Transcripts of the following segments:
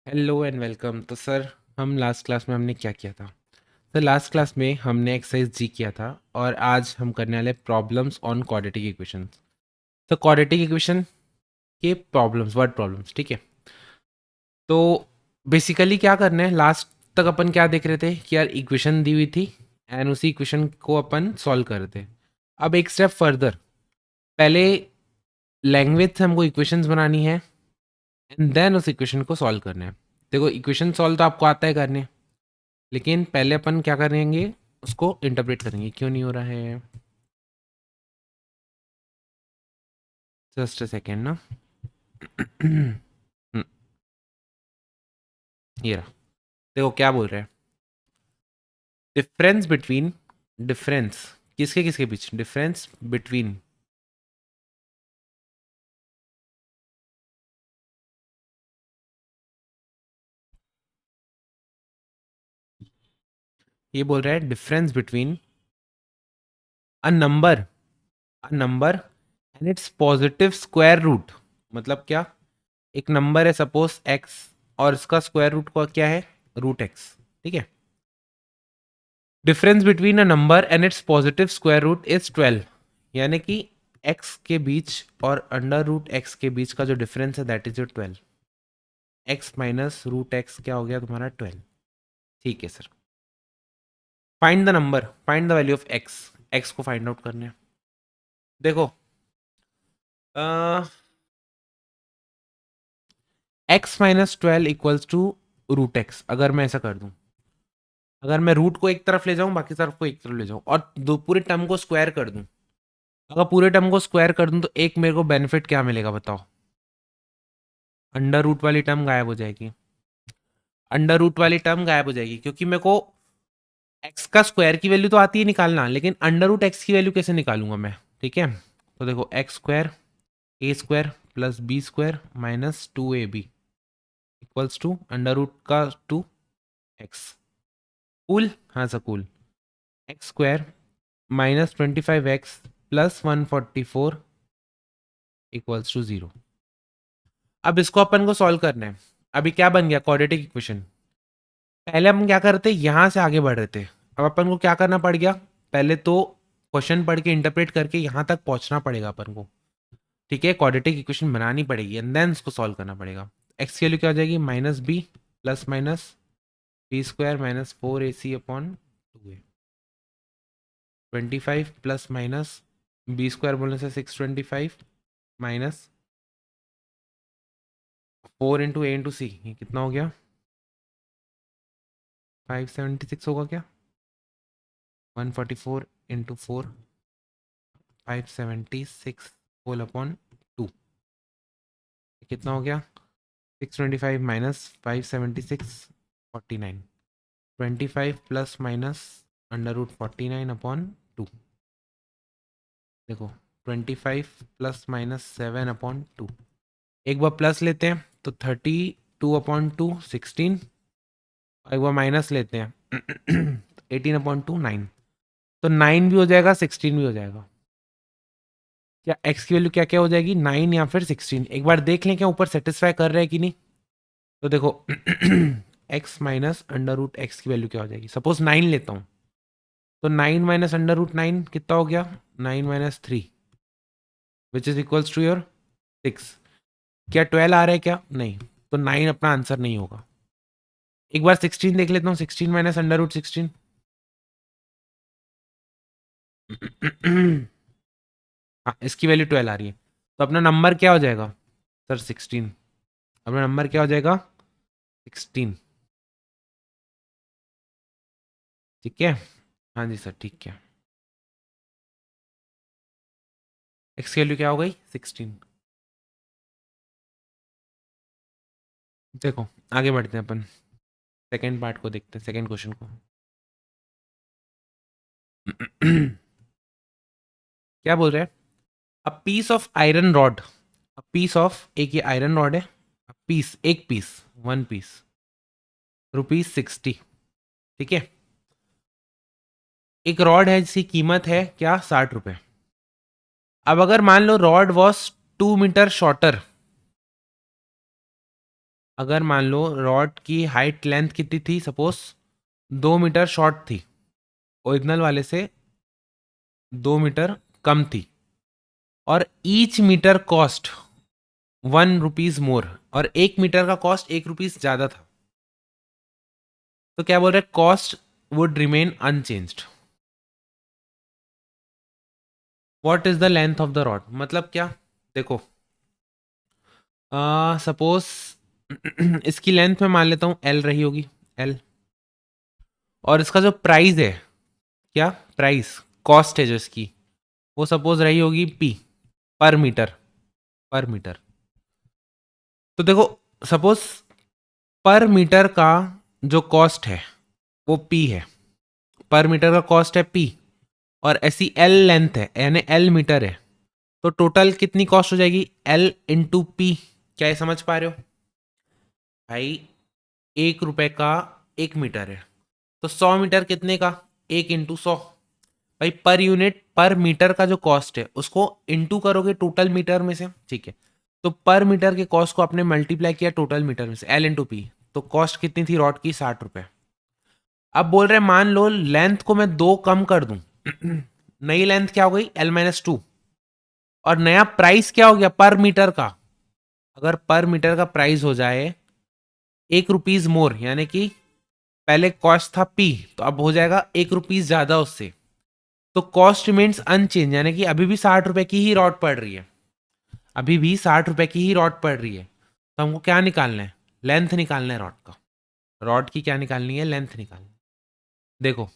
Hello and welcome. तो sir, हम last class में हमने क्या किया था? सर, लास्ट क्लास में हमने एक्सरसाइज जी किया था और आज हम करने वाले प्रॉब्लम्स ऑन क्वाड्रेटिक इक्वेशंस। तो क्वाड्रेटिक इक्वेशन के प्रॉब्लम्स, वर्ड प्रॉब्लम्स, ठीक है। तो बेसिकली क्या करना है, लास्ट तक अपन क्या देख रहे थे कि यार इक्वेशन दी हुई थी एंड उसी इक्वेशन को अपन सॉल्व कर रहे थे। अब एक स्टेप फर्दर, पहले लैंग्वेज से हमको इक्वेशंस बनानी है एंड देन उस इक्वेशन को सॉल्व करना है। देखो, इक्वेशन सॉल्व तो आपको आता है करने, लेकिन पहले अपन क्या करेंगे, उसको इंटरप्रेट करेंगे। क्यों नहीं हो रहा है? जस्ट अ सेकेंड ना। ये रहा। देखो क्या बोल रहे हैं, डिफरेंस बिटवीन, डिफरेंस किसके किसके बीच, डिफरेंस बिटवीन, ये बोल रहा है difference between a number and its positive square root. मतलब क्या, एक नंबर है सपोज एक्स और इसका स्क्वायर रूट का क्या है, रूट एक्स, ठीक है। Difference between a number and its positive square root is 12। यानी कि एक्स के बीच और अंडर रूट एक्स के बीच का जो डिफरेंस है that is your 12। X minus root x क्या हो गया तुम्हारा, 12। ठीक है sir. Find the number, find the value of x. X को फाइंड आउट करना है। देखो, x minus 12 equals to root x. अगर मैं ऐसा कर दूं, अगर मैं रूट को एक तरफ ले जाऊं, बाकी तरफ को एक तरफ ले जाऊं और दो पूरे टर्म को स्क्वायर कर दूं, अगर पूरे टर्म को स्क्वायर कर दूं तो एक मेरे को बेनिफिट क्या मिलेगा बताओ? अंडर रूट वाली टर्म गायब हो जाएगी। अंडर रूट वाली टर्म गायब हो जाएगी क्योंकि मेरे को एक्स का स्क्वायर की वैल्यू तो आती है निकालना, लेकिन अंडर रूट एक्स की वैल्यू कैसे निकालूंगा मैं? ठीक है। तो देखो, x square a square plus b square minus 2ab equals to under root का 2x। कूल? हाँ sir, cool. X square minus 25x plus 144 equals to 0। अब इसको अपन को सॉल्व करना है। अभी क्या बन गया, क्वाड्रेटिक इक्वेशन। पहले हम क्या करते, यहां से आगे बढ़ रहे थे। अब अपन को क्या करना पड़ गया, पहले तो क्वेश्चन पढ़ के इंटरप्रेट करके यहां तक पहुंचना पड़ेगा अपन को। ठीक है, क्वाड्रेटिक इक्वेशन बनानी पड़ेगी एंड देन उसको सॉल्व करना पड़ेगा। एक्स की वैल्यू क्या हो जाएगी, minus b plus minus b square minus 4ac upon 2a। 25 plus minus b square बोलने से 625 minus 4 into a into c, ये कितना हो गया, 576 होगा क्या? 144 इंटू 4, 576 होल अपॉन 2, कितना हो गया? 625 minus 576, 49। 25 plus minus under root 49 upon 2। देखो, 25 प्लस माइनस 7/2। एक बार प्लस लेते हैं तो 32/2 16। एक बार माइनस लेते हैं 18/2 9। तो 9 भी हो जाएगा, 16 भी हो जाएगा। क्या एक्स की वैल्यू क्या क्या हो जाएगी, 9 या फिर 16? एक बार देख लें क्या ऊपर सेटिस्फाई कर रहा है कि नहीं। तो देखो x minus under root x की वैल्यू क्या हो जाएगी, सपोज 9 लेता हूँ। तो 9 माइनस अंडर रूट 9 कितना हो गया, 9 - 3 which is equals to your 6। क्या 12 आ रहा है क्या, नहीं। तो 9 अपना आंसर नहीं होगा। एक बार 16 देख लेता हूँ, 16 - अंडर रूट 16। हाँ, इसकी वैल्यू 12 आ रही है। तो अपना नंबर क्या हो जाएगा सर, 16। अपना नंबर क्या हो जाएगा, 16। ठीक है। हाँ जी सर, ठीक है। एक्स की वैल्यू क्या हो गई, 16। देखो, आगे बढ़ते हैं अपन, सेकेंड पार्ट को देखते हैं, सेकेंड क्वेश्चन को। क्या बोल रहे हैं, a piece of iron rod, a piece of, एक ये आयरन रॉड है, पीस, एक पीस, वन पीस, ₹60। ठीक है। एक रॉड है जिसकी कीमत है क्या, ₹60। अब अगर मान लो रॉड वॉज 2 मीटर शॉर्टर, अगर मान लो रॉड की हाइट लेंथ कितनी थी, सपोज 2 मीटर शॉर्ट थी, ओरिजिनल वाले से 2 मीटर कम थी, और each metre cost 1 rupees more, और 1 मीटर का कॉस्ट 1 रुपीज ज्यादा था, तो क्या बोल रहे, cost would remain unchanged. What is the length of the rod, मतलब क्या, देखो सपोज इसकी लेंथ में मान लेता हूं एल रही होगी, एल, और इसका जो प्राइस है, क्या प्राइस, कॉस्ट है जो इसकी, वो सपोज रही होगी पी, पर मीटर, पर मीटर। तो देखो, सपोज पर मीटर का जो कॉस्ट है वो पी है, पर मीटर का कॉस्ट है पी, और ऐसी एल लेंथ है, यानी एल मीटर है, तो टोटल कितनी कॉस्ट हो जाएगी, एल इंटू पी। क्या ये समझ पा रहे हो भाई, 1 रुपए का 1 मीटर है, तो 100 मीटर कितने का, 1 इंटू 100। भाई पर यूनिट, पर मीटर का जो कॉस्ट है उसको इंटू करोगे टोटल मीटर में से, ठीक है, तो पर मीटर के कॉस्ट को आपने मल्टीप्लाई किया टोटल मीटर में से, एल इंटू पी, तो कॉस्ट कितनी थी रॉड की, 60 रुपए। अब बोल रहे मान लो लेंथ को मैं 2 कम कर दूं नई लेंथ क्या हो गई, L-2, और नया प्राइस क्या हो गया पर मीटर का, अगर पर मीटर का प्राइस हो जाए 1 रुपीज मोर, यानी कि पहले कॉस्ट था पी, तो अब हो जाएगा 1 रुपीज ज्यादा उससे, तो कॉस्ट रिमेन्स अनचेंज, यानी कि अभी भी 60 रुपए की ही रॉड पड़ रही है, अभी भी 60 रुपए की ही रॉड पड़ रही है। तो हमको क्या निकालना है, लेंथ निकालना है रॉड का, रॉड की क्या निकालनी है, लेंथ निकालनी है। देखो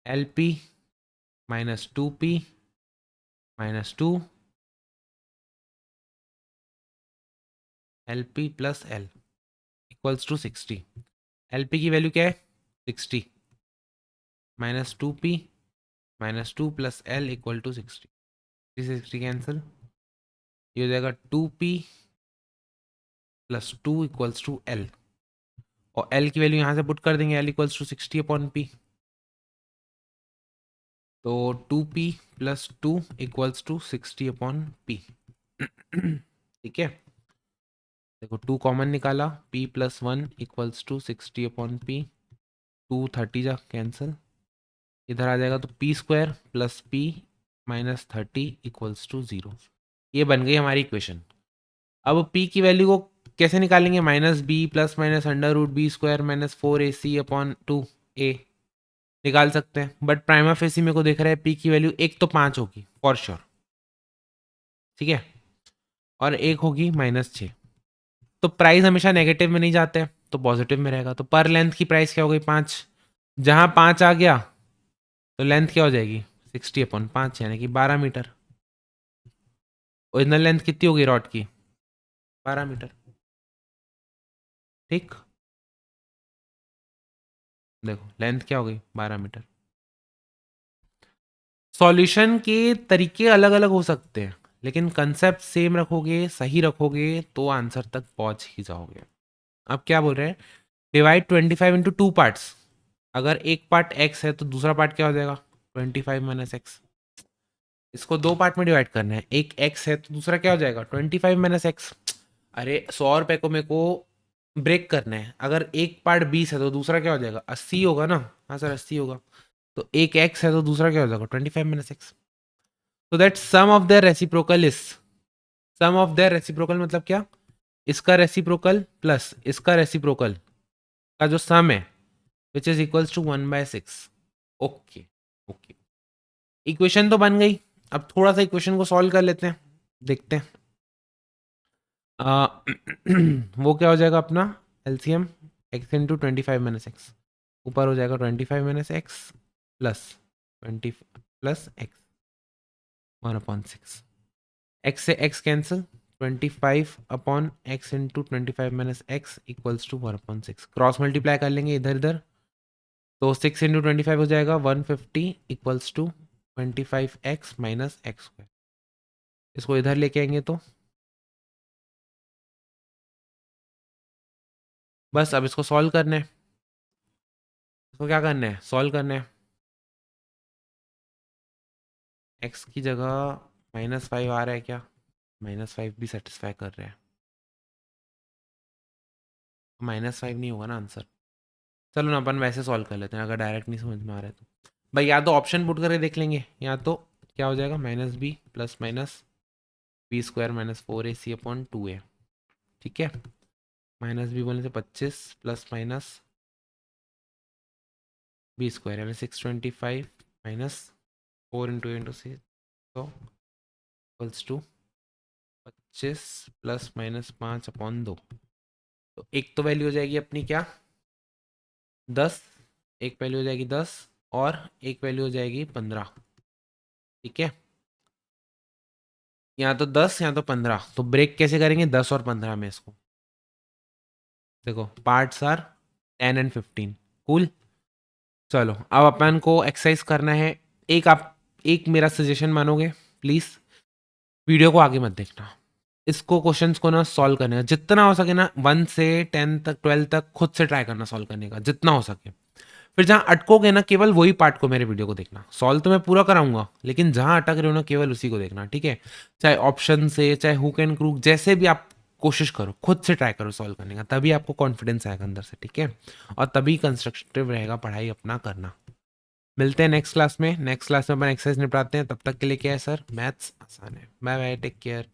L P minus 2P minus 2 L P plus L equals to 60। L P की वैल्यू क्या है, 60, minus 2P minus 2 plus L equal to 60, 60 cancel, ये हो जाएगा 2P plus 2 equals to L, और एल की वैल्यू यहाँ से पुट कर देंगे, एल इक्वल्स टू 60/P, तो 2P plus 2 equals to 60/P। ठीक है, देखो 2 कॉमन निकाला, P plus 1 equals to 60/P, 2 30 जा कैंसिल, इधर आ जाएगा तो P² plus P minus 30 equals to 0। ये बन गई हमारी इक्वेशन। अब P की वैल्यू को कैसे निकालेंगे, minus b plus minus under root B² minus 4AC/2A निकाल सकते हैं, बट प्राइमा फेसी मेरे को देख रहा है P की वैल्यू एक तो 5 होगी फॉर श्योर, ठीक है, और एक होगी -6, तो प्राइस हमेशा नेगेटिव में नहीं जाते हैं, तो पॉजिटिव में रहेगा, तो पर लेंथ की प्राइस क्या हो गई, 5, जहां 5 आ गया तो लेंथ क्या हो जाएगी, 60/5, यानी कि 12 मीटर। ओरिजिनल लेंथ कितनी होगी रॉड की, 12 मीटर। ठीक, देखो लेंथ क्या हो गई, 12 मीटर। सॉल्यूशन के तरीके अलग अलग हो सकते हैं, लेकिन कंसेप्ट सेम रखोगे, सही रखोगे, तो आंसर तक पहुंच ही जाओगे। अब क्या बोल रहे हैं, डिवाइड 25 इंटू 2 पार्ट्स, अगर एक पार्ट x है तो दूसरा पार्ट क्या हो जाएगा, 25 - x। इसको 2 पार्ट में डिवाइड करना है, एक x है तो दूसरा क्या हो जाएगा, 25 - x। अरे 100 रुपए को मेरे को ब्रेक करना है, अगर एक पार्ट 20 है तो दूसरा क्या हो जाएगा, 80 होगा ना, हाँ सर 80 होगा, तो एक x है तो दूसरा क्या हो जाएगा, 25 - x। तो that sum of their reciprocal is, sum of their reciprocal मतलब क्या, इसका रेसिप्रोकल प्लस इसका रेसिप्रोकल का जो सम है, which is equals to 1/6। Okay, okay, equation तो बन गई। अब थोड़ा सा इक्वेशन को सॉल्व कर लेते हैं, देखते हैं। आ, वो क्या हो जाएगा अपना एलसीएम, x इंटू 25 - x, ऊपर हो जाएगा 25 - x plus 20 plus x 1/6, x से x cancel, 25/x into 25 - x equals to 1/6, cross multiply कर लेंगे इधर इधर, तो 6 इंटू 25 हो जाएगा 150 equals to 25x minus x²। इसको इधर लेके आएंगे तो बस, अब इसको सॉल्व करना है, इसको क्या करना है, सॉल्व करना है। x की जगह -5 आ रहा है क्या, -5 भी सेटिस्फाई कर रहा है, -5 नहीं होगा ना आंसर। चलो ना अपन वैसे सॉल्व कर लेते हैं अगर डायरेक्ट नहीं समझ में आ रहा है तो। भाई या तो ऑप्शन पुट करके देख लेंगे, या तो क्या हो जाएगा -b plus minus b² -4ac/2a। ठीक है, -b बोलने से 25 प्लस माइनस b² यानी 625 माइनस 4 × 8 तो इक्वल्स टू 25 प्लस माइनस 5/2। तो एक तो वैल्यू हो जाएगी अपनी क्या 10, एक वैल्यू हो जाएगी 10 और एक वैल्यू हो जाएगी 15। ठीक है, यहाँ तो 10 यहाँ तो 15, तो ब्रेक कैसे करेंगे 10 और 15 में इसको। देखो पार्ट्स आर 10 एंड 15। कूल। चलो अब अपन को एक्सरसाइज करना है। एक मेरा सजेशन मानोगे प्लीज, वीडियो को आगे मत देखना। इसको क्वेश्चंस को ना सॉल्व करने का जितना हो सके ना 1 से 10 तक 12 तक खुद से ट्राई करना सॉल्व करने का जितना हो सके। फिर जहाँ अटकोगे ना केवल वही पार्ट को मेरे वीडियो को देखना। सॉल्व तो मैं पूरा कराऊंगा लेकिन जहाँ अटक रहे हो ना केवल उसी को देखना। ठीक है, चाहे ऑप्शन से चाहे हुक एंड क्रूक जैसे भी आप कोशिश करो, खुद से ट्राई करो सॉल्व करने का, तभी आपको कॉन्फिडेंस आएगा अंदर से। ठीक है, और तभी कंस्ट्रक्टिव रहेगा पढ़ाई अपना करना। मिलते हैं नेक्स्ट क्लास में। नेक्स्ट क्लास में अपन एक्सरसाइज निपटाते हैं। तब तक के लिए क्या है सर, मैथ्स आसान है। Bye bye, take care.